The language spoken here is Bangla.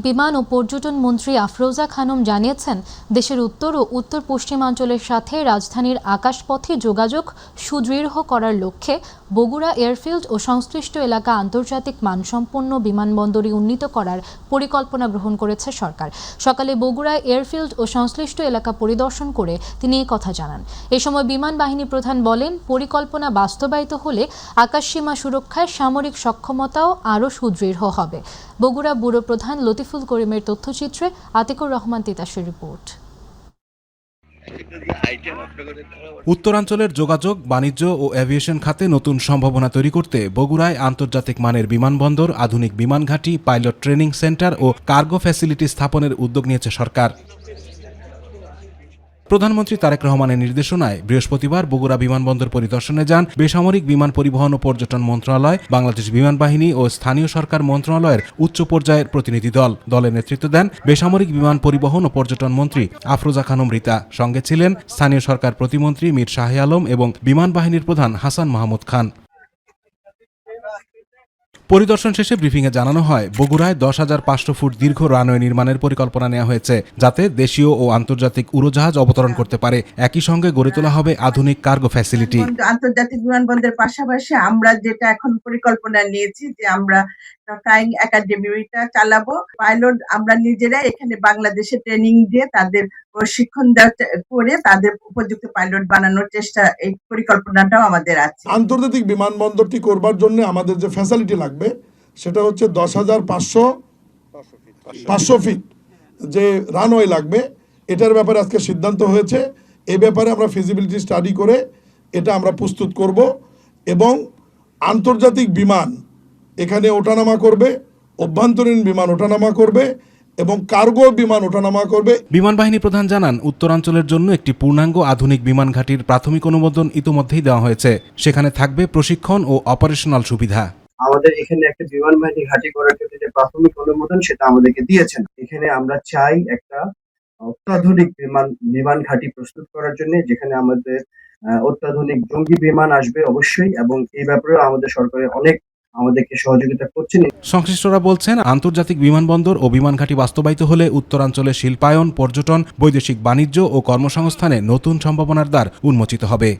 বিমান ও পর্যটন মন্ত্রী আফরোজা খানম জানিয়েছেন, দেশের উত্তর ও উত্তর পশ্চিমাঞ্চলের সাথে রাজধানীর আকাশপথে যোগাযোগ সুদৃঢ় করার লক্ষ্যে বগুড়া এয়ারফিল্ড ও সংশ্লিষ্ট এলাকা আন্তর্জাতিক মানসম্পন্ন বিমানবন্দরে উন্নীত করার পরিকল্পনা গ্রহণ করেছে সরকার। সকালে বগুড়া এয়ারফিল্ড ও সংশ্লিষ্ট এলাকা পরিদর্শন করে তিনি এই কথা জানান। এ সময় বিমান বাহিনী প্রধান বলেন, পরিকল্পনা বাস্তবায়িত হলে আকাশসীমা সুরক্ষায় সামরিক সক্ষমতাও আরও সুদৃঢ় হবে। বগুড়া ব্যুরো প্রধান লতিফুল করিমের তথ্যচিত্রে আতিকুর রহমান তিতাসের রিপোর্ট। উত্তরাঞ্চলের যোগাযোগ, বাণিজ্য ও এভিয়েশন খাতে নতুন সম্ভাবনা তৈরি করতে বগুড়ায় আন্তর্জাতিক মানের বিমানবন্দর, আধুনিক বিমান ঘাঁটি, পাইলট ট্রেনিং সেন্টার ও কার্গো ফ্যাসিলিটি স্থাপনের উদ্যোগ নিয়েছে সরকার। প্রধানমন্ত্রী তারেক রহমানের নির্দেশনায় বৃহস্পতিবার বগুড়া বিমানবন্দর পরিদর্শনে যান বেসামরিক বিমান পরিবহন ও পর্যটন মন্ত্রণালয়, বাংলাদেশ বিমান বাহিনী ও স্থানীয় সরকার মন্ত্রণালয়ের উচ্চ পর্যায়ের প্রতিনিধি দল। দলের নেতৃত্ব দেন বেসামরিক বিমান পরিবহন ও পর্যটন মন্ত্রী আফরোজা খানম রিতা। সঙ্গে ছিলেন স্থানীয় সরকার প্রতিমন্ত্রী মীর শাহে আলম এবং বিমান বাহিনীর প্রধান হাসান মাহমুদ খান। পরিদর্শন শেষে ব্রিফিংয়ে জানানো হয়, বগুড়ায় 10,500 ফুট দীর্ঘ রানওয়ে নির্মাণের পরিকল্পনা নেওয়া হয়েছে, যাতে দেশীয় ও আন্তর্জাতিক উড়োজাহাজ অবতরণ করতে পারে। একই সঙ্গে গড়ে তোলা হবে আধুনিক কার্গো ফ্যাসিলিটি। আন্তর্জাতিক বিমানবন্দরের পাশাপাশি আমরা যেটা এখন পরিকল্পনা নিয়েছি যে আমরা ফ্লাইং একাডেমিটা চালাবো। পাইলট আমরা নিজেরা এখানে বাংলাদেশে ট্রেনিং দিয়ে তাদের প্রশিক্ষণ করে তাদের উপযুক্ত পাইলট বানানোর চেষ্টা, এই পরিকল্পনাটাও আমাদের আছে। আন্তর্জাতিক বিমানবন্দরটি করবার জন্য আমাদের যে ফ্যাসিলিটি লাগবে সেটা হচ্ছে 10,500 ফিট যে রানওয়ে লাগবে। এটার ব্যাপারে আজকে সিদ্ধান্ত হয়েছে। এ ব্যাপারে আমরা ফিজিবিলিটি স্টাডি করে এটা আমরা প্রস্তুত করব এবং আন্তর্জাতিক বিমান এখানে ওঠানামা করবে, অভ্যন্তরীণ বিমান ওঠানামা করবে এবং কার্গো বিমান ওঠানামা করবে। বিমান বাহিনী প্রধান জানান, উত্তরাঞ্চলের জন্য একটি পূর্ণাঙ্গ আধুনিক বিমান ঘাঁটির প্রাথমিক অনুমোদন ইতোমধ্যেই দেওয়া হয়েছে। সেখানে থাকবে প্রশিক্ষণ ও অপারেশনাল সুবিধা। আমাদের এখানে একটা বিমান বাহিনী ঘাঁটি করার ক্ষেত্রে যে প্রাথমিক অনুমোদন সেটা আমাদেরকে দিয়েছেন। এখানে আমরা চাই একটা অত্যাধুনিক বিমান ঘাঁটি প্রস্তুত করার জন্য, যেখানে আমাদের অত্যাধুনিক জঙ্গি বিমান আসবে অবশ্যই, এবং এই ব্যাপারে আমাদের সরকারের অনেক আমাদেরকে সহযোগিতা করছেন। সংশ্লিষ্টরা বলছেন, আন্তর্জাতিক বিমানবন্দর ও বিমান ঘাঁটি বাস্তবায়িত হলে উত্তরাঞ্চলে শিল্পায়ন, পর্যটন, বৈদেশিক বাণিজ্য ও কর্মসংস্থানে নতুন সম্ভাবনার দ্বার উন্মোচিত হবে।